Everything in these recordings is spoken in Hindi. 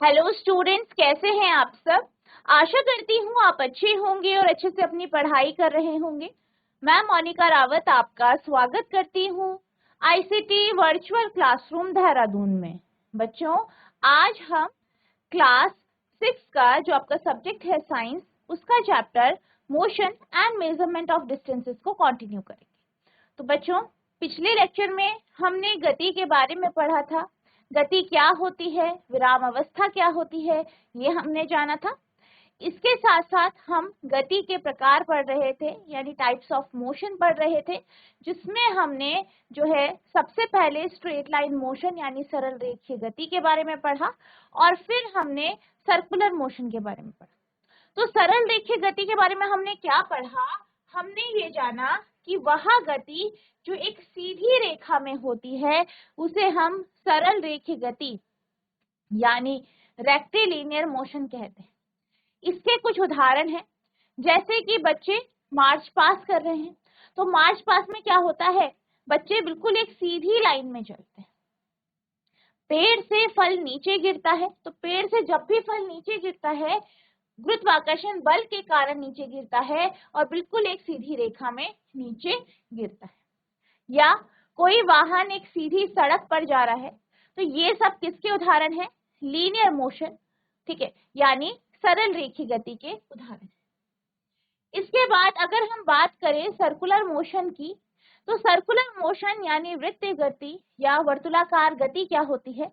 हेलो स्टूडेंट्स, कैसे हैं आप सब। आशा करती हूँ आप अच्छे होंगे और अच्छे से अपनी पढ़ाई कर रहे होंगे। मैं मोनिका रावत आपका स्वागत करती हूँ आईसीटी वर्चुअल क्लासरूम देहरादून में। बच्चों, आज हम क्लास 6 का जो आपका सब्जेक्ट है साइंस, उसका chapter motion and measurement of distances को कंटिन्यू करेंगे। तो बच्चों, पिछले लेक्चर में हमने गति के बारे में पढ़ा था। गति क्या होती है, विराम अवस्था क्या होती है, ये हमने जाना था। इसके साथ साथ हम गति के प्रकार पढ़ रहे थे, यानी टाइप्स ऑफ मोशन पढ़ रहे थे, जिसमें हमने जो है सबसे पहले स्ट्रेट लाइन मोशन यानी सरल रेखीय गति के बारे में पढ़ा और फिर हमने सर्कुलर मोशन के बारे में पढ़ा। तो सरल रेखीय गति के बारे में हमने क्या पढ़ा, हमने ये जाना कि वह गति जो एक सीधी रेखा में होती है उसे हम सरल रेखीय गति यानी रेक्टिलिनियर मोशन कहते हैं। इसके कुछ उदाहरण हैं, जैसे कि बच्चे मार्च पास कर रहे हैं, तो मार्च पास में क्या होता है, बच्चे बिल्कुल एक सीधी लाइन में चलते हैं। पेड़ से फल नीचे गिरता है, तो पेड़ से जब भी फल नीचे गिरता है गुरुत्वाकर्षण बल के कारण नीचे गिरता है और बिल्कुल एक सीधी रेखा में नीचे गिरता है। या कोई वाहन एक सीधी सड़क पर जा रहा है, तो ये सब किसके उदाहरण है, लीनियर मोशन, ठीक है, यानी सरल रेखीय गति के उदाहरण। इसके बाद अगर हम बात करें सर्कुलर मोशन की, तो सर्कुलर मोशन यानी वृत्तीय गति या वर्तुलाकार गति क्या होती है,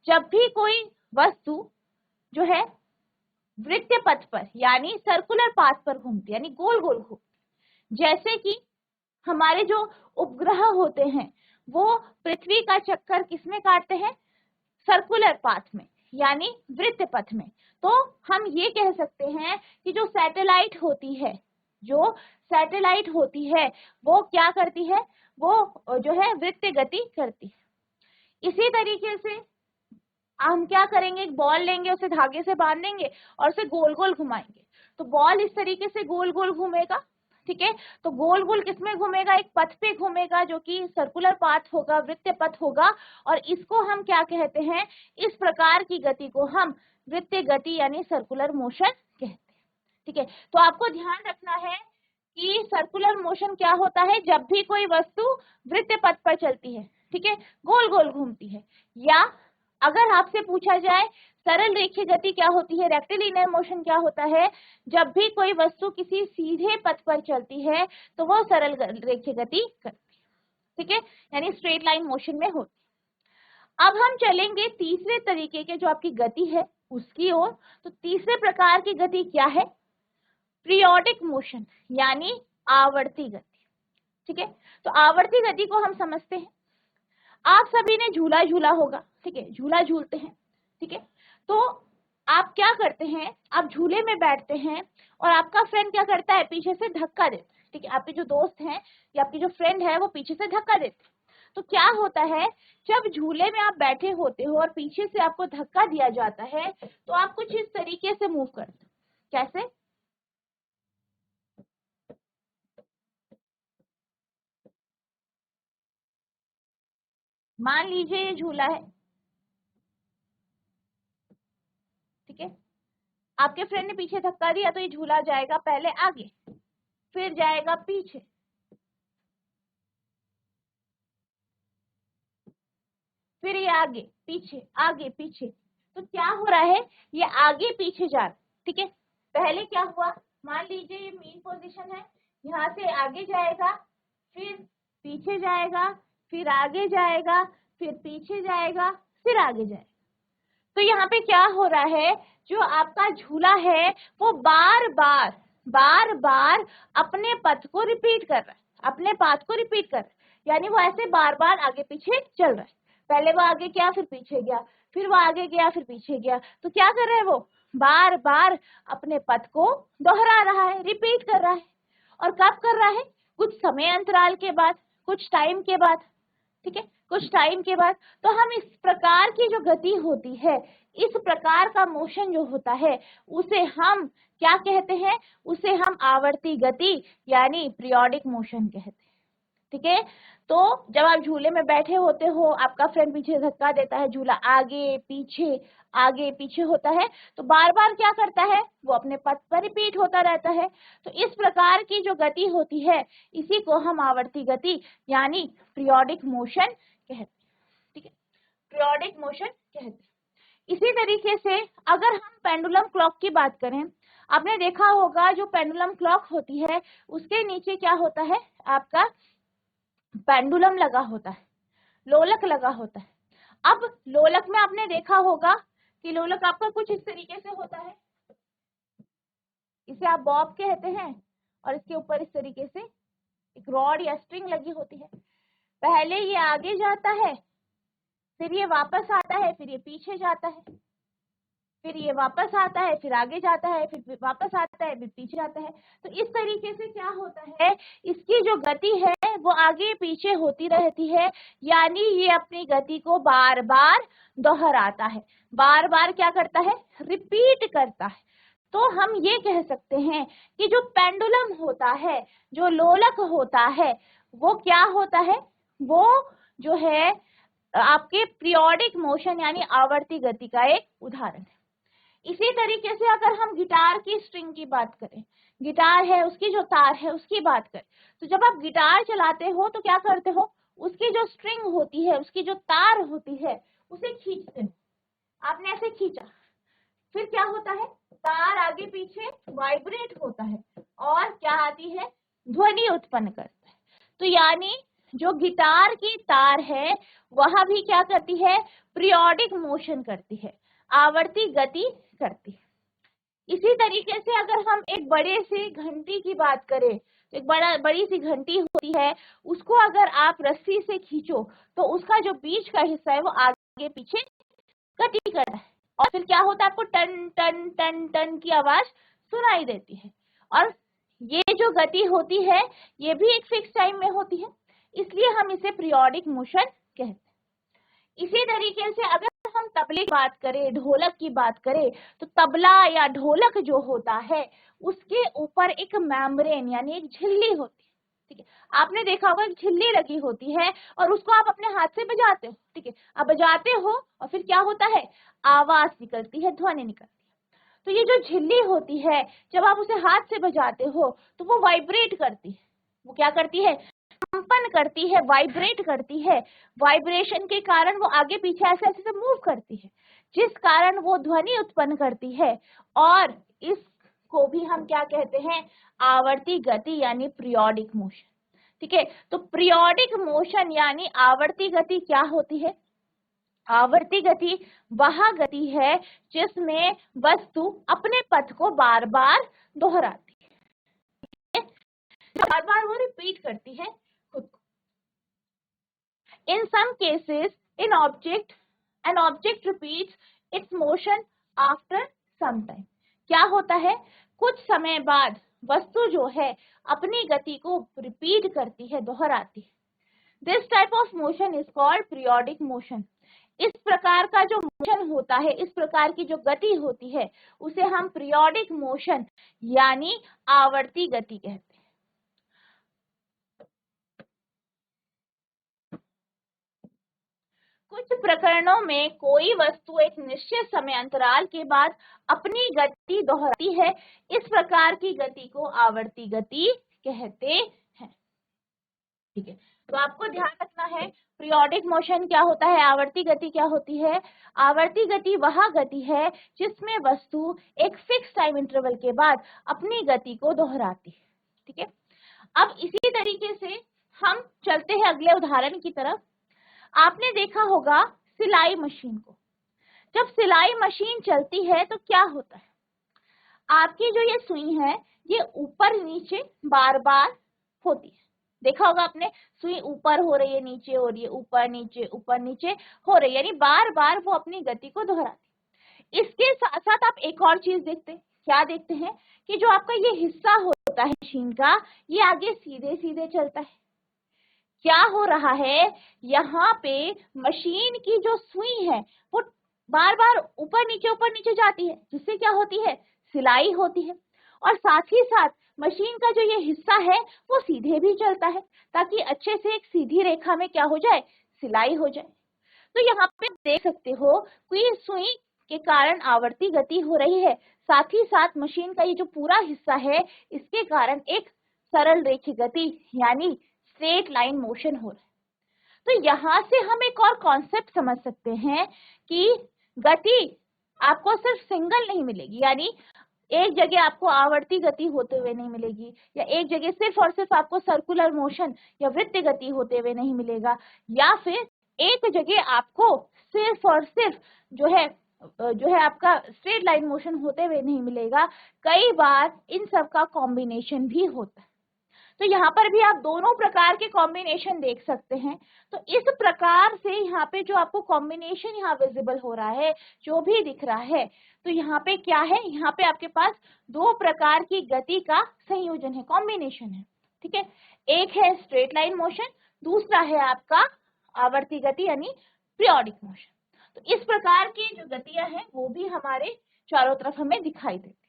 जब भी कोई वस्तु जो है वृत्तीय पथ पर यानी सर्कुलर पाथ पर घूमती, यानी गोल गोल घूमती। जैसे कि हमारे जो उपग्रह होते हैं वो पृथ्वी का चक्कर किसमें काटते हैं, सर्कुलर पाथ में यानी वृत्तीय पथ में। तो हम ये कह सकते हैं कि जो सैटेलाइट होती है वो क्या करती है, वो जो है वृत्तीय गति करती है। इसी तरीके से हम क्या करेंगे, एक बॉल लेंगे, उसे धागे से बांधेंगे और उसे गोल गोल घुमाएंगे, तो बॉल इस तरीके से गोल गोल घूमेगा, ठीक है। तो गोल गोल किसमें घूमेगा, एक पथ पे घूमेगा जो कि सर्कुलर पाथ होगा, वृत्तीय पथ होगा, और इसको हम क्या कहते हैं, इस प्रकार की गति को हम वृत्तीय गति यानी सर्कुलर मोशन कहते हैं, ठीक है। तो आपको ध्यान रखना है कि सर्कुलर मोशन क्या होता है, जब भी कोई वस्तु वृत्तीय पथ पर चलती है, ठीक है, गोल गोल घूमती है। या अगर आपसे पूछा जाए सरल रेखीय गति क्या होती है, रेक्टिलिनियर मोशन क्या होता है, जब भी कोई वस्तु किसी सीधे पथ पर चलती है तो वो सरल रेखीय गति करती है, ठीक है, यानी स्ट्रेट लाइन मोशन में होती है। अब हम चलेंगे तीसरे तरीके के जो आपकी गति है उसकी ओर। तो तीसरे प्रकार की गति क्या है, पीरियोडिक मोशन यानी आवर्ती गति, ठीक है। तो आवर्ती गति को हम समझते हैं, आप सभी ने झूला झूला होगा, ठीक है, झूला झूलते हैं, ठीक है। तो आप क्या करते हैं, आप झूले में बैठते हैं और आपका फ्रेंड क्या करता है, पीछे से धक्का देता है, ठीक है। आपके जो दोस्त हैं या आपकी जो फ्रेंड है वो पीछे से धक्का देते हैं। तो क्या होता है, जब झूले में आप बैठे होते हो और पीछे से आपको धक्का दिया जाता है तो आप कुछ इस तरीके से मूव करते हो। कैसे, मान लीजिए ये झूला है, ठीक है, आपके फ्रेंड ने पीछे धक्का दिया तो ये झूला जाएगा पहले आगे, फिर जाएगा पीछे, फिर ये आगे पीछे आगे पीछे। तो क्या हो रहा है, ये आगे पीछे जा रहा है, ठीक है। पहले क्या हुआ, मान लीजिए ये मेन पोजीशन है, यहाँ से आगे जाएगा, फिर पीछे जाएगा, फिर आगे जाएगा, फिर पीछे जाएगा, फिर आगे जाएगा। तो यहाँ पे क्या हो रहा है, जो आपका झूला है वो बार बार अपने पथ को रिपीट कर रहा है, अपने पाथ को रिपीट कर रहा है, यानी वो ऐसे बार बार आगे पीछे चल रहा है। पहले वो आगे गया फिर पीछे गया, फिर वो आगे गया फिर पीछे गया। तो क्या कर रहा है, वो बार बार अपने पथ को दोहरा रहा है, रिपीट कर रहा है। और कब कर रहा है, कुछ समय अंतराल के बाद, कुछ टाइम के बाद, ठीक है, कुछ टाइम के बाद। तो हम इस प्रकार की जो गति होती है, इस प्रकार का मोशन जो होता है उसे हम क्या कहते हैं, उसे हम आवर्ती गति यानी पीरियोडिक मोशन कहते हैं, ठीक है। तो जब आप झूले में बैठे होते हो, आपका फ्रेंड पीछे धक्का देता है, झूला आगे पीछे होता है, तो बार बार क्या करता है, वो अपने पथ पर रिपीट होता रहता है। तो इस प्रकार की जो गति होती है, इसी को हम आवर्ती गति यानी पीरियोडिक मोशन कहते हैं। ठीक है, पीरियोडिक मोशन कहते हैं। इसी तरीके से अगर हम पेंडुलम क्लॉक की बात करें, आपने देखा होगा जो पेंडुलम क्लॉक होती है उसके नीचे क्या होता है, आपका पेंडुलम लगा होता है, लोलक लगा होता है। अब लोलक में आपने देखा होगा कि लोलक आपका कुछ इस तरीके से होता है, इसे आप बॉब कहते हैं, और इसके ऊपर इस तरीके से एक रॉड या स्ट्रिंग लगी होती है। पहले ये आगे जाता है, फिर ये वापस आता है, फिर ये पीछे जाता है, फिर ये वापस आता है, फिर आगे जाता है, फिर वापस आता है, फिर पीछे जाता है। तो इस तरीके से क्या होता है, इसकी जो गति है वो आगे पीछे होती रहती है, यानी ये अपनी गति को बार बार दोहराता है, बार बार क्या करता है, रिपीट करता है। तो हम ये कह सकते हैं कि जो पेंडुलम होता है, जो लोलक होता है, वो क्या होता है, वो जो है आपके पीरियोडिक मोशन यानी आवर्ती गति का एक उदाहरण है। इसी तरीके से अगर हम गिटार की स्ट्रिंग की बात करें, गिटार है उसकी जो तार है उसकी बात करें, तो जब आप गिटार चलाते हो तो क्या करते हो, उसकी जो स्ट्रिंग होती है, उसकी जो तार होती है, उसे खींचते हो। आपने ऐसे खींचा, फिर क्या होता है, तार आगे पीछे वाइब्रेट होता है और क्या आती है, ध्वनि उत्पन्न करता है। तो यानी जो गिटार की तार है वह भी क्या करती है, पीरियोडिक मोशन करती है, आवर्ती गति करती है। इसी तरीके से अगर हम एक बड़े से घंटी की बात करें, तो एक बड़ी सी घंटी होती है, उसको अगर आप रस्सी से खींचो तो उसका जो बीच का हिस्सा है वो आगे पीछे गति करता है, और फिर क्या होता है, आपको टन टन टन टन की आवाज सुनाई देती है। और ये जो गति होती है ये भी एक फिक्स टाइम में होती है, इसलिए हम इसे पीरियोडिक मोशन कहते हैं। इसी तरीके से अगर हम तबले की बात करें, ढोलक की बात करें, तो तबला या ढोलक जो होता है उसके ऊपर एक मेम्ब्रेन यानी एक झिल्ली होती है। ठीक है, आपने देखा होगा एक झिल्ली लगी होती है और उसको आप अपने हाथ से बजाते हो। ठीक है, आप बजाते हो और फिर क्या होता है, आवाज निकलती है, ध्वनि निकलती है। तो ये जो झिल्ली होती है, जब आप उसे हाथ से बजाते हो तो वो वाइब्रेट करती है, वो क्या करती है, कंपन करती है, वाइब्रेट करती है। वाइब्रेशन के कारण वो आगे पीछे ऐसे ऐसे मूव करती है, जिस कारण वो ध्वनि उत्पन्न करती है, और इसको भी हम क्या कहते हैं, आवर्ती गति यानी पीरियोडिक मोशन। ठीक है, तो पीरियोडिक मोशन यानी आवर्ती गति क्या होती है, आवर्ती गति वह गति है जिसमें वस्तु अपने पथ को बार बार दोहराती है, बार बार वो रिपीट करती है खुद को। In some cases, an object repeats its motion after some time. क्या होता है, कुछ समय बाद वस्तु जो है अपनी गति को रिपीट करती है, दोहराती है। This type of motion is called periodic motion. इस प्रकार का जो मोशन होता है, इस प्रकार की जो गति होती है, उसे हम पीरियोडिक मोशन यानी आवर्ती गति कहते हैं। कुछ प्रकरणों में कोई वस्तु एक निश्चित समय अंतराल के बाद अपनी गति दोहराती है, इस प्रकार की गति को आवर्ती गति कहते हैं। ठीक है, तो आपको ध्यान रखना है पीरियोडिक मोशन क्या होता है, आवर्ती गति क्या होती है। आवर्ती गति वह गति है जिसमें वस्तु एक फिक्स टाइम इंटरवल के बाद अपनी गति को दोहराती है। ठीक है, अब इसी तरीके से हम चलते हैं अगले उदाहरण की तरफ। आपने देखा होगा सिलाई मशीन को, जब सिलाई मशीन चलती है तो क्या होता है, आपकी जो ये सुई है ये ऊपर नीचे बार बार होती है। देखा होगा आपने, सुई ऊपर हो रही है, नीचे हो रही है, ऊपर नीचे हो रही है, यानी बार बार वो अपनी गति को दोहराती है। इसके साथ साथ आप एक और चीज देखते हैं, क्या देखते हैं कि जो आपका ये हिस्सा होता है मशीन का, ये आगे सीधे सीधे चलता है। क्या हो रहा है, यहाँ पे मशीन की जो सुई है वो बार बार ऊपर नीचे जाती है, जिससे क्या होती है, सिलाई होती है। और साथ ही साथ मशीन का जो ये हिस्सा है वो सीधे भी चलता है, ताकि अच्छे से एक सीधी रेखा में क्या हो जाए, सिलाई हो जाए। तो यहाँ पे देख सकते हो कि सुई के कारण आवर्ती गति हो रही है, साथ ही साथ मशीन का ये जो पूरा हिस्सा है इसके कारण एक सरल रेखीय गति यानी स्ट्रेट लाइन मोशन हो रहा है। तो यहाँ से हम एक और कॉन्सेप्ट समझ सकते हैं कि गति आपको सिर्फ सिंगल नहीं मिलेगी, यानी एक जगह आपको आवर्ती गति होते हुए नहीं मिलेगी, या एक जगह सिर्फ और सिर्फ आपको सर्कुलर मोशन या वृत्त गति होते हुए नहीं मिलेगा, या फिर एक जगह आपको सिर्फ और सिर्फ जो है आपका स्ट्रेट लाइन मोशन होते हुए नहीं मिलेगा। कई बार इन सब का कॉम्बिनेशन भी होता है। तो यहाँ पर भी आप दोनों प्रकार के कॉम्बिनेशन देख सकते हैं। तो इस प्रकार से यहाँ पे जो आपको कॉम्बिनेशन यहाँ विजिबल हो रहा है, जो भी दिख रहा है, तो यहाँ पे क्या है, यहाँ पे आपके पास दो प्रकार की गति का संयोजन है, कॉम्बिनेशन है, ठीक है। एक है स्ट्रेट लाइन मोशन, दूसरा है आपका आवर्ती गति यानी पीरियोडिक मोशन। तो इस प्रकार की जो गतियां हैं वो भी हमारे चारों तरफ हमें दिखाई देती है।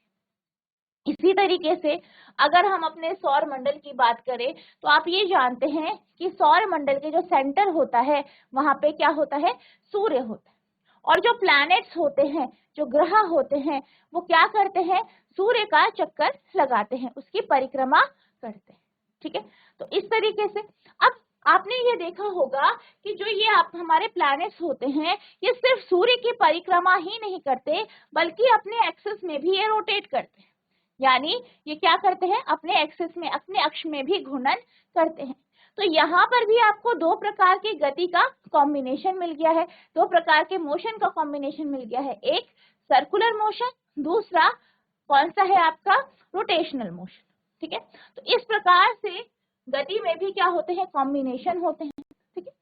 इसी तरीके से अगर हम अपने सौर मंडल की बात करें तो आप ये जानते हैं कि सौर मंडल के जो सेंटर होता है वहां पे क्या होता है, सूर्य होता है, और जो प्लैनेट्स होते हैं, जो ग्रह होते हैं, वो क्या करते हैं, सूर्य का चक्कर लगाते हैं, उसकी परिक्रमा करते हैं, ठीक है। तो इस तरीके से अब आपने ये देखा होगा कि जो ये आप हमारे प्लैनेट्स होते हैं ये सिर्फ सूर्य की परिक्रमा ही नहीं करते बल्कि अपने एक्सिस में भी ये रोटेट करते हैं, यानी ये क्या करते हैं, अपने एक्सिस में, अपने अक्ष में भी घूर्णन करते हैं। तो यहाँ पर भी आपको दो प्रकार की गति का कॉम्बिनेशन मिल गया है, दो प्रकार के मोशन का कॉम्बिनेशन मिल गया है, एक सर्कुलर मोशन, दूसरा कौन सा है आपका, रोटेशनल मोशन, ठीक है। तो इस प्रकार से गति में भी क्या होते हैं, कॉम्बिनेशन होते हैं, ठीक है।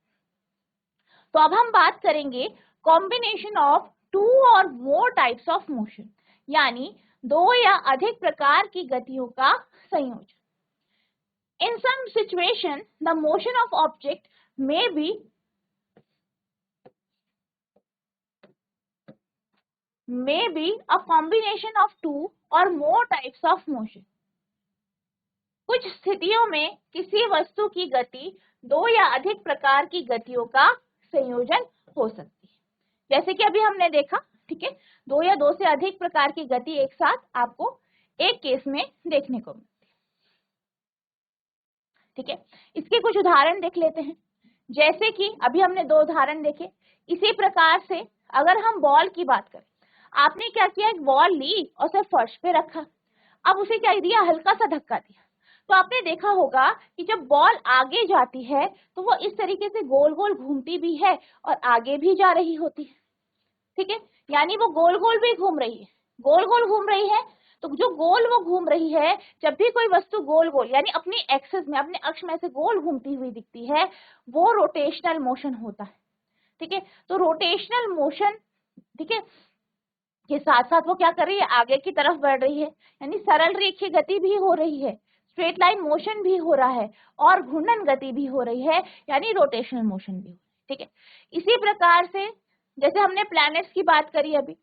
तो अब हम बात करेंगे कॉम्बिनेशन ऑफ टू और मोर टाइप्स ऑफ मोशन, यानी दो या अधिक प्रकार की गतियों का संयोजन। In some situation, the motion of object may be a combination of two or more types of motion. कुछ स्थितियों में किसी वस्तु की गति दो या अधिक प्रकार की गतियों का संयोजन हो सकती है, जैसे कि अभी हमने देखा, ठीक है, दो या दो से अधिक प्रकार की गति एक साथ आपको एक केस में देखने को मिलती है, ठीक है। इसके कुछ उदाहरण देख लेते हैं, जैसे कि अभी हमने दो उदाहरण देखे। इसी प्रकार से अगर हम बॉल की बात करें, आपने क्या किया, एक बॉल ली और उसे फर्श पे रखा, अब उसे क्या दिया, हल्का सा धक्का दिया, तो आपने देखा होगा कि जब बॉल आगे जाती है तो वो इस तरीके से गोल गोल घूमती भी है और आगे भी जा रही होती है, ठीक है, यानी वो गोल गोल भी घूम रही है, गोल गोल घूम रही है। तो जो गोल वो घूम रही है, जब भी कोई वस्तु गोल गोल यानी अपनी एक्सिस में, अपने अक्ष में से गोल घूमती हुई दिखती है, वो रोटेशनल मोशन होता है, ठीक है। तो रोटेशनल मोशन, ठीक है, के साथ साथ वो क्या कर रही है, आगे की तरफ बढ़ रही है, यानी सरल रेखीय गति भी हो रही है, स्ट्रेट लाइन मोशन भी हो रहा है, और घूर्णन गति भी हो रही है, यानी रोटेशनल मोशन भी हो रही है, ठीक है। इसी प्रकार से जैसे हमने प्लैनेट्स की बात करी अभी,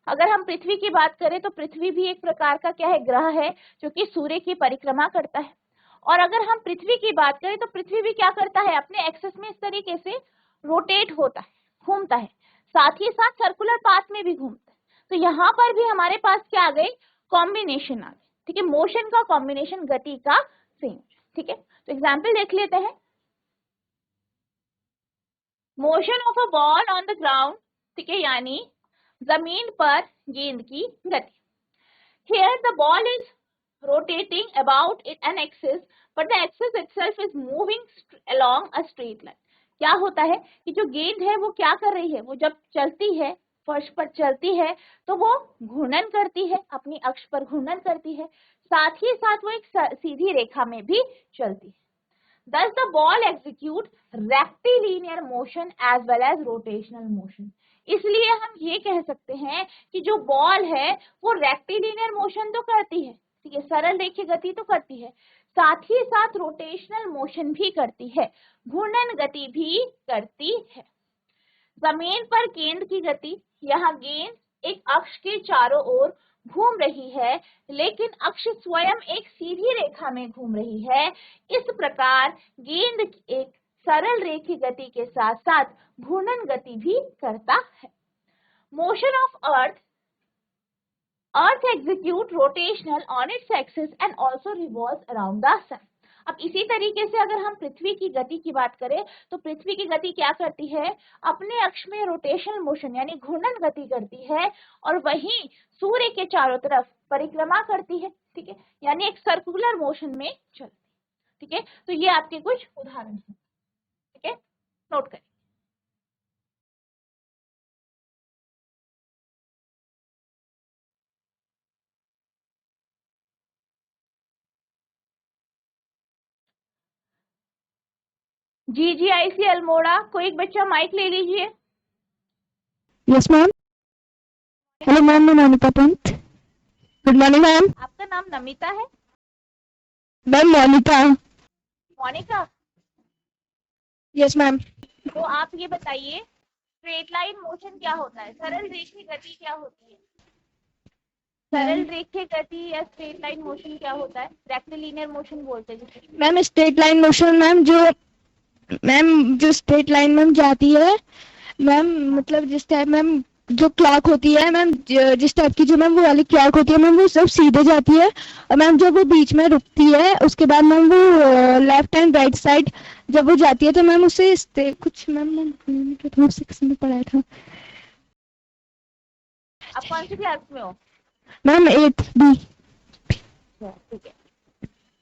अगर हम पृथ्वी की बात करें तो पृथ्वी भी एक प्रकार का क्या है, ग्रह है, जो कि सूर्य की परिक्रमा करता है। और अगर हम पृथ्वी की बात करें तो पृथ्वी भी क्या करता है, अपने एक्सिस में इस तरीके से रोटेट होता है, घूमता है, साथ ही साथ सर्कुलर पाथ में भी घूमता है। तो यहाँ पर भी हमारे पास क्या आ गई, कॉम्बिनेशन आ गई, ठीक है, मोशन का कॉम्बिनेशन, गति का संयोजन, ठीक है। तो एग्जाम्पल देख लेते हैं, motion of a ball on the ground, ठीक है, यानी जमीन पर गेंद की गति। Here the ball is rotating about an axis, but the axis itself is moving along a straight line. क्या होता है कि जो गेंद है वो क्या कर रही है, वो जब चलती है, फर्श पर चलती है, तो वो घूर्णन करती है, अपनी अक्ष पर घूर्णन करती है, साथ ही साथ वो एक सीधी रेखा में भी चलती है। Thus the ball execute rectilinear motion as well as rotational motion. इसलिए हम ये कह सकते हैं कि जो बॉल है वो रेक्टिलिनियर मोशन तो करती है, ठीक है, सरल रेखीय गति तो करती है, साथ ही साथ रोटेशनल मोशन भी करती है, घूर्णन गति भी करती है। जमीन पर गेंद की गति, यहाँ गेंद एक अक्ष के चारों ओर घूम रही है, लेकिन अक्ष स्वयं एक सीधी रेखा में घूम रही है। इस प्रकार गेंद एक सरल रेखीय गति के साथ साथ घूर्णन गति भी करता है। Motion of earth execute rotational on its axis and also revolves around the sun. अब इसी तरीके से अगर हम पृथ्वी की गति की बात करें तो पृथ्वी की गति क्या करती है, अपने अक्ष में रोटेशनल मोशन यानी घूर्णन गति करती है और वहीं सूर्य के चारों तरफ परिक्रमा करती है। ठीक है, यानी एक सर्कुलर मोशन में चलती है। ठीक है, तो ये आपके कुछ उदाहरण हैं। ठीक है, नोट करें। GGIC अल्मोड़ा, कोई एक बच्चा माइक ले लीजिए। Yes ma'am. हेलो मैम, मैं Monika Pant. Good morning ma'am. आपका नाम नमिता है? Ma'am Monika. Monika, yes ma'am. तो आप ये बताइए स्ट्रेट लाइन मोशन क्या होता है, सरल रेखीय गति क्या होती है? सरल रेखीय गति या स्ट्रेट लाइन मोशन क्या होता है? रेक्टिलिनियर मोशन बोलते हैं जिसे। Ma'am straight line motion ma'am जो स्ट्रेट लाइन मैम जाती है मैम, मतलब जिस टाइप मैम जो क्लॉक होती है मैम, जिस टाइप की जो मैम वो वाली क्लॉक होती है मैम, वो सब सीधे जाती है और मैम जब वो बीच में रुकती है उसके बाद मैम वो लेफ्ट एंड राइट साइड जब वो जाती है तो मैम उसे कुछ मैम सिक्स में पढ़ाया था। आप कौन सी क्लास में हो? Ma'am 8th B। ठीक है,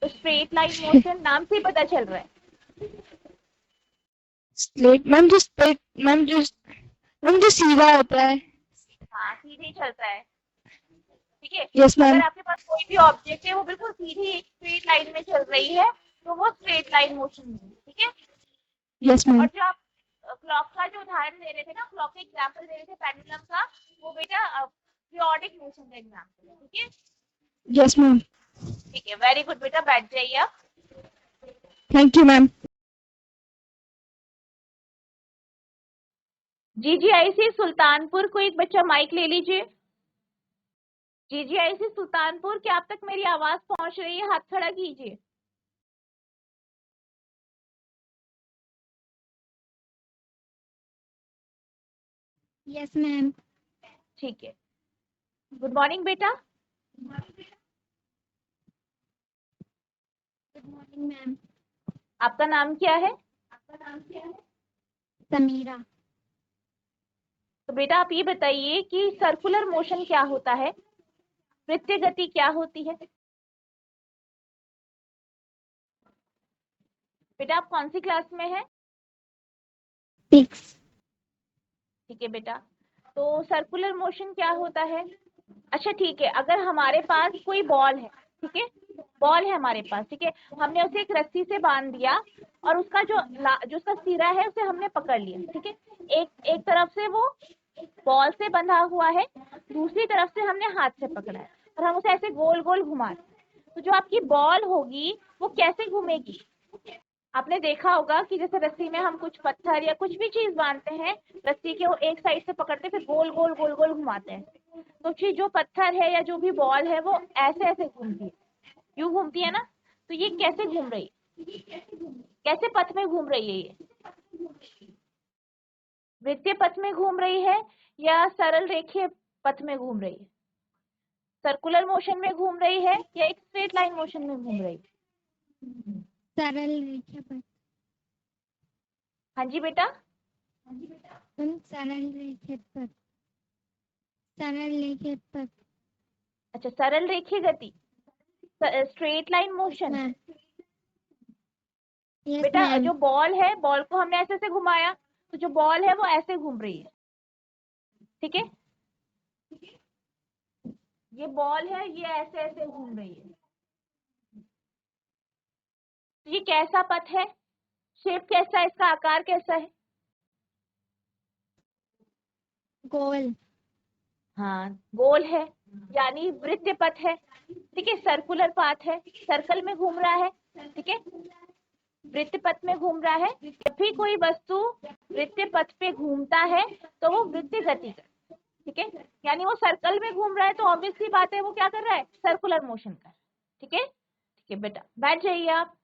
तो स्ट्रेट लाइन मोशन नाम से ही पता चल रहा है। स्ट्रेट मैम जो सीधा होता है। हाँ, सीधे ही चलता है। ठीक है, यस मैम। अगर आपके पास कोई भी ऑब्जेक्ट है वो बिल्कुल सीधी एक स्ट्रेट लाइन में चल रही है तो वो स्ट्रेट लाइन मोशन है। ठीक है, यस मैम। और जो आप क्लॉक का जो उदाहरण दे रहे थे ना, क्लॉक का एग्जांपल दे रहे थे पेंडुलम का, वो बेटा पीरियोडिक मोशन का एग्जांपल है। ठीक है, यस मैम। ठीक है, वेरी गुड बेटा, बैठ जाइए आप। Thank you ma'am. GGIC Sultanpur, कोई एक बच्चा माइक ले लीजिए। GGIC सुल्तानपुर, क्या आप तक मेरी आवाज पहुंच रही है? हाथ खड़ा कीजिए। Yes ma'am. ठीक है, गुड मॉर्निंग बेटा। Good morning ma'am. आपका नाम क्या है? समीरा। तो बेटा आप ये बताइए कि सर्कुलर मोशन क्या होता है, वृत्तीय गति क्या होती है? बेटा आप कौन सी क्लास में है? 6। ठीक है बेटा, तो सर्कुलर मोशन क्या होता है? अच्छा ठीक है, अगर हमारे पास कोई बॉल है, ठीक है, बॉल है हमारे पास, ठीक है, हमने उसे एक रस्सी से बांध दिया और उसका जो उसका सिरा है उसे हमने पकड़ लिया। ठीक है, एक तरफ से वो बॉल से बंधा हुआ है, दूसरी तरफ से हमने हाथ से पकड़ा है और हम उसे ऐसे गोल गोल घुमा रहे हैं। तो जो आपकी बॉल होगी वो कैसे घूमेगी? आपने देखा होगा कि जैसे रस्सी में हम कुछ पत्थर या कुछ भी चीज बांधते हैं, रस्सी के वो एक साइड से पकड़ते फिर गोल गोल गोल गोल घुमाते हैं, तो जो पत्थर है या जो भी बॉल है वो ऐसे ऐसे घूमती है, यूं घूमती है ना। तो ये कैसे घूम रही है, कैसे पथ में घूम रही है? ये वृत्तीय पथ में घूम रही है या सरल रेखीय पथ में घूम रही है? सर्कुलर मोशन में घूम रही है या एक स्ट्रेट लाइन मोशन में घूम रही है? सरल रेखा पर। हाँ जी बेटा। सरल रेखा पर। सरल रेखा पर। अच्छा, सरल रेखीय गति, स्ट्रेट लाइन मोशन। बेटा जो बॉल है, बॉल को हमने ऐसे से घुमाया तो जो बॉल है वो ऐसे घूम रही है। ठीक है, ये बॉल है, ये ऐसे ऐसे घूम रही है। तो ये कैसा पथ है, शेप कैसा है, इसका आकार कैसा है? गोल। हाँ, गोल है, यानी वृत्तीय पथ है। ठीक है, सर्कुलर पाथ है, सर्कल में घूम रहा है। ठीक है, वृत्तीय पथ में घूम रहा है। जब भी कोई वस्तु वृत्तीय पथ पे घूमता है तो वो वृत्तीय गति करता है। ठीक है, यानी वो सर्कल में घूम रहा है तो ऑब्वियसली बात है वो क्या कर रहा है, सर्कुलर मोशन कर, ठीक है। ठीक है बेटा, बैठ जाइए आप।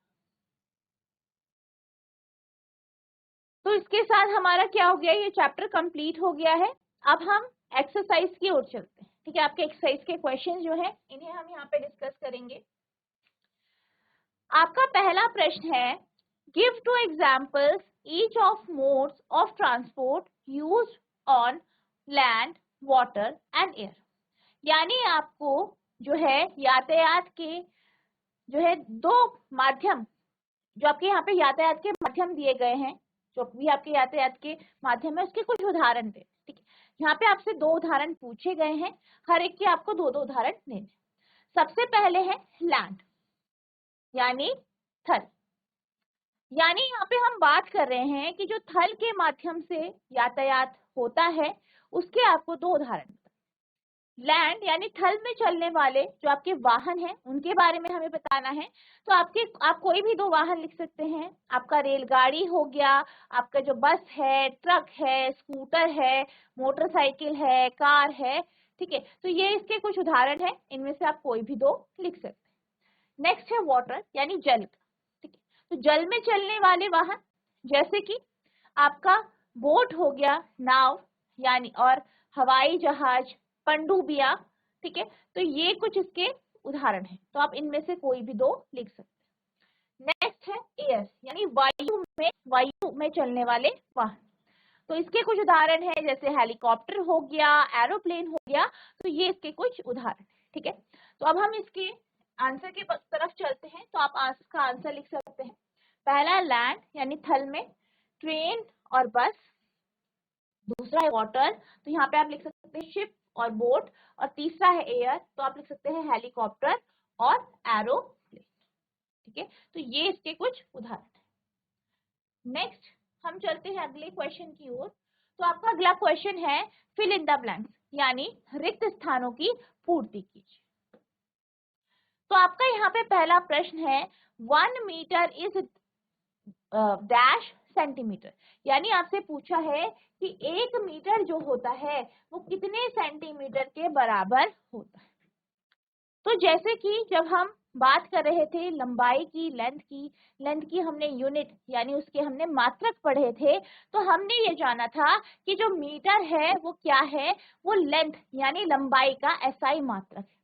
तो इसके साथ हमारा क्या हो गया, ये चैप्टर कंप्लीट हो गया है। अब हम एक्सरसाइज की ओर चलते हैं, ठीक है। आपके एक्सरसाइज के क्वेश्चन जो है इन्हें हम यहाँ पे डिस्कस करेंगे। आपका पहला प्रश्न है, give 2 examples each of modes of transport used on land, water and air. यानी आपको जो है यातायात के जो है 2 माध्यम, जो आपके यहाँ पे यातायात के माध्यम दिए गए हैं, जो भी आपके यातायात के माध्यम है उसके कुछ उदाहरण दे, ठीक है। यहाँ पे आपसे 2 उदाहरण पूछे गए हैं, हर एक के आपको 2-2 उदाहरण देने। सबसे पहले है लैंड यानी थल। यानी यहाँ पे हम बात कर रहे हैं कि जो थल के माध्यम से यातायात होता है उसके आपको 2 उदाहरण। लैंड यानी थल में चलने वाले जो आपके वाहन हैं उनके बारे में हमें बताना है। तो आप कोई भी 2 वाहन लिख सकते हैं। आपका रेलगाड़ी हो गया, आपका जो बस है, ट्रक है, स्कूटर है, मोटरसाइकिल है, कार है, ठीक है। तो ये इसके कुछ उदाहरण हैं, इनमें से आप कोई भी 2 लिख सकते हैं। नेक्स्ट है वाटर यानी जल, ठीक है। तो जल में चलने वाले वाहन जैसे कि आपका बोट हो गया, नाव यानी, और हवाई जहाज, पनडुब्बियां, ठीक है। तो ये कुछ इसके उदाहरण हैं, तो आप इनमें से कोई भी 2 लिख सकते हैं। नेक्स्ट है एयर यानी वायु में चलने वाले वाहन। तो इसके कुछ उदाहरण हैं जैसे हेलीकॉप्टर हो गया, एरोप्लेन हो गया, तो ये इसके कुछ उदाहरण है, ठीक है। तो अब हम इसके आंसर की तरफ चलते हैं। तो आप इसका आंसर लिख सकते हैं। पहला लैंड यानी थल में, ट्रेन और बस। दूसरा है वाटर, तो यहाँ पे आप लिख सकते हैं शिप और बोट। और तीसरा है एयर, तो आप लिख सकते हैं हेलीकॉप्टर और एरोप्लेन, ठीक है। तो ये इसके कुछ उदाहरण है। नेक्स्ट हम चलते हैं अगले क्वेश्चन की ओर। तो आपका अगला क्वेश्चन है फिल इन द ब्लैंक्स यानी रिक्त स्थानों की पूर्ति कीजिए। तो आपका यहाँ पे पहला प्रश्न है 1 मीटर इज डैश सेंटीमीटर, यानी आपसे पूछा है कि 1 मीटर जो होता है वो कितने सेंटीमीटर के बराबर होता है। तो जैसे कि जब हम बात कर रहे थे लंबाई की, लेंथ की हमने यूनिट यानी उसके हमने मात्रक पढ़े थे, तो हमने ये जाना था कि जो मीटर है वो क्या है, वो लेंथ यानी लंबाई का एसआई मात्रक है।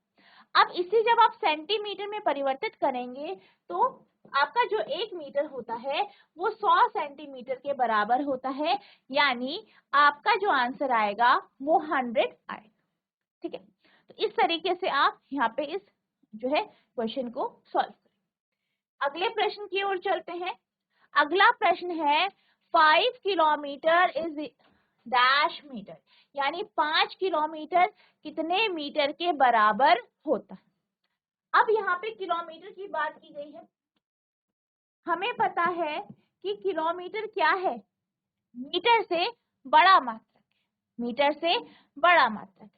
अब इसी जब आप सेंटीमीटर में परिवर्तित करेंगे तो आपका जो 1 मीटर होता है वो 100 सेंटीमीटर के बराबर होता है, यानी आपका जो आंसर आएगा वो 100 आएगा, ठीक है। तो इस तरीके से आप यहाँ पे इस जो है क्वेश्चन को सॉल्व करें। अगले प्रश्न की ओर चलते हैं। अगला प्रश्न है 5 किलोमीटर इज डैश मीटर, यानी 5 किलोमीटर कितने मीटर के बराबर होता है। अब यहाँ पे किलोमीटर की बात की गई है। हमें पता है कि किलोमीटर क्या है, मीटर से बड़ा मात्रक है, मीटर से बड़ा मात्रक है।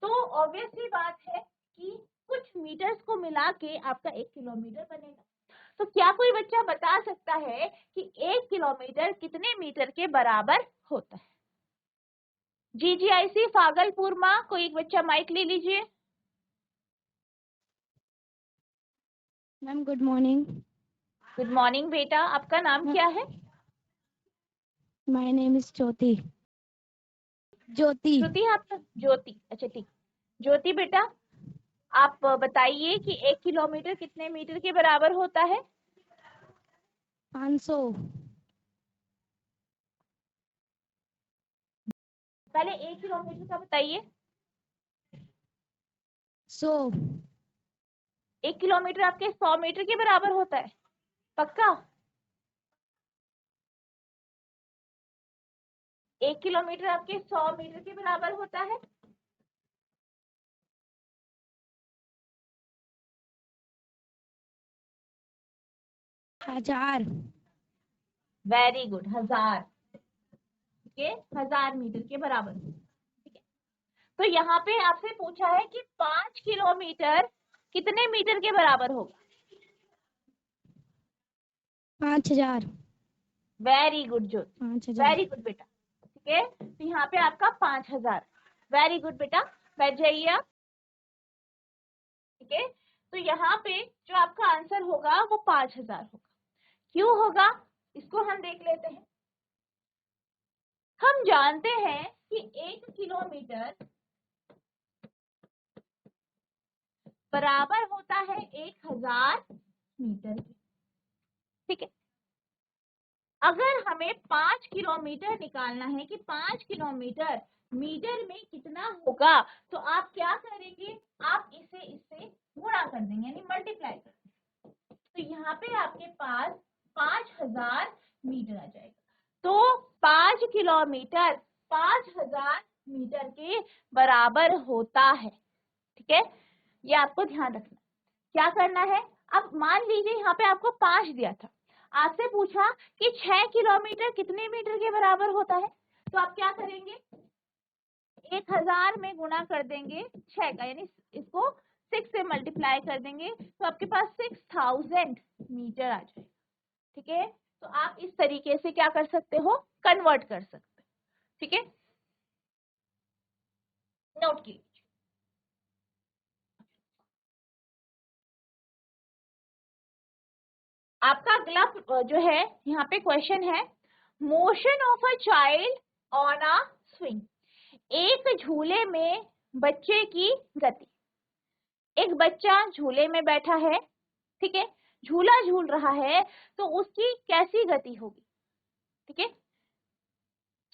तो ऑब्वियसली बात है कि कुछ मीटर्स को मिला के आपका 1 किलोमीटर बनेगा। तो क्या कोई बच्चा बता सकता है कि 1 किलोमीटर कितने मीटर के बराबर होता है? GGIC फागलपुर माँ, कोई एक बच्चा माइक ले लीजिए। Ma'am good morning. Good morning बेटा, आपका नाम क्या है? माय नेम इज ज्योति। ज्योति। श्रुति, आपका ज्योति, अच्छा ठीक। ज्योति बेटा, आप बताइए कि 1 किलोमीटर कितने मीटर के बराबर होता है? 500। पहले 1 किलोमीटर का बताइए। 100। 1 किलोमीटर आपके 100 मीटर के बराबर होता है, पक्का? 1 किलोमीटर आपके 100 मीटर के बराबर होता है? हजार। वेरी गुड, 1000 के 1000 मीटर के बराबर, ठीक है। तो यहाँ पे आपसे पूछा है कि 5 किलोमीटर कितने मीटर के बराबर होगा? 5000। वेरी गुड ज्योति, 5000। वेरी गुड बेटा, ठीक है। तो यहाँ पे आपका 5000, वेरी गुड बेटा, बैठ जाइए आप। ठीक है, तो यहाँ पे जो आपका आंसर होगा वो 5000 होगा। क्यों होगा इसको हम देख लेते हैं। हम जानते हैं कि 1 किलोमीटर बराबर होता है 1000 मीटर के। ठीक है, अगर हमें 5 किलोमीटर निकालना है कि 5 किलोमीटर मीटर में कितना होगा, तो आप क्या करेंगे, आप इसे इससे गुणा कर देंगे यानी मल्टीप्लाई कर देंगे। तो यहाँ पे आपके पास 5000 मीटर आ जाएगा। तो 5 किलोमीटर 5000 मीटर के बराबर होता है। ठीक है, ये आपको ध्यान रखना। क्या करना है, अब मान लीजिए यहाँ पे आपको 5 दिया था, आपसे पूछा कि 6 किलोमीटर कितने मीटर के बराबर होता है, तो आप क्या करेंगे, 1000 में गुणा कर देंगे 6 का, यानी इसको 6 से मल्टीप्लाई कर देंगे, तो आपके पास 6000 मीटर आ जाएगा। ठीक है, तो आप इस तरीके से क्या कर सकते हो, कन्वर्ट कर सकते हो। ठीक है, नोट कीजिए। आपका अगला जो है यहाँ पे क्वेश्चन है, motion of a child on a swing. एक झूले में बच्चे की गति। एक बच्चा झूले में बैठा है, ठीक है, झूला झूल रहा है, तो उसकी कैसी गति होगी। ठीक है,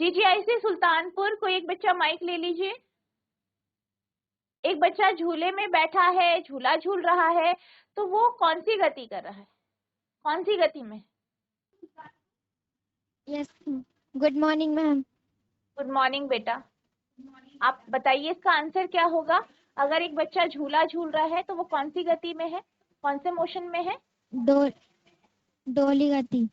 जीजीआईसी सुल्तानपुर कोई एक बच्चा माइक ले लीजिए। एक बच्चा झूले में बैठा है, झूला झूल रहा है, तो वो कौन सी गति कर रहा है, कौन सी गति में। Yes, good morning ma'am. Good morning बेटा, आप बताइए इसका आंसर क्या होगा। अगर एक बच्चा झूला झूल रहा है तो वो कौन सी गति में है, कौन से मोशन में है। डोली गति।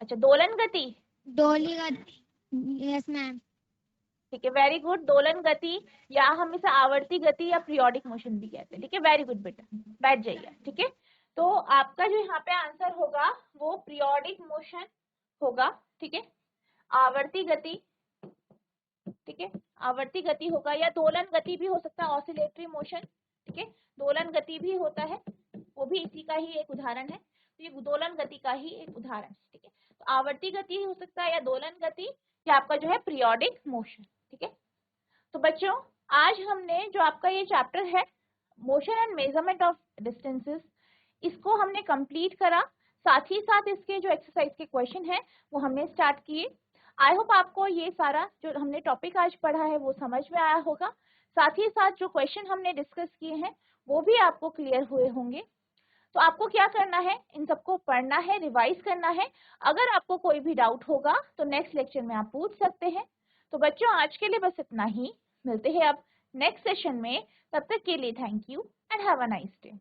अच्छा, दोलन गति। डोली गति, यस मैम। ठीक है, वेरी गुड, दोलन गति, या हम इसे आवर्ती गति या पीरियोडिक मोशन भी कहते हैं। ठीक है, वेरी गुड बेटा, बैठ जाइए। ठीक है, तो आपका जो यहाँ पे आंसर होगा वो पीरियोडिक मोशन होगा। ठीक है, आवर्ती गति। ठीक है, आवर्ती गति होगा, या दोलन गति भी हो सकता है, ऑसिलेटरी मोशन। ठीक है, दोलन गति भी होता है, वो भी इसी का ही एक उदाहरण है। तो ये दोलन गति का ही एक उदाहरण है। ठीक है, तो आवर्ती गति हो सकता है, या दोलन गति, या आपका जो है पीरियोडिक मोशन। ठीक है, तो बच्चों आज हमने जो आपका ये चैप्टर है motion and measurement of distances, इसको हमने कंप्लीट करा। साथ ही साथ इसके जो एक्सरसाइज के क्वेश्चन है वो हमने स्टार्ट किए। आई होप आपको ये सारा जो हमने टॉपिक आज पढ़ा है वो समझ में आया होगा। साथ ही साथ जो क्वेश्चन हमने डिस्कस किए हैं वो भी आपको क्लियर हुए होंगे। तो आपको क्या करना है, इन सबको पढ़ना है, रिवाइज करना है। अगर आपको कोई भी डाउट होगा तो नेक्स्ट लेक्चर में आप पूछ सकते हैं। तो बच्चों आज के लिए बस इतना ही, मिलते हैं अब नेक्स्ट सेशन में। तब तक के लिए thank you and have a nice day.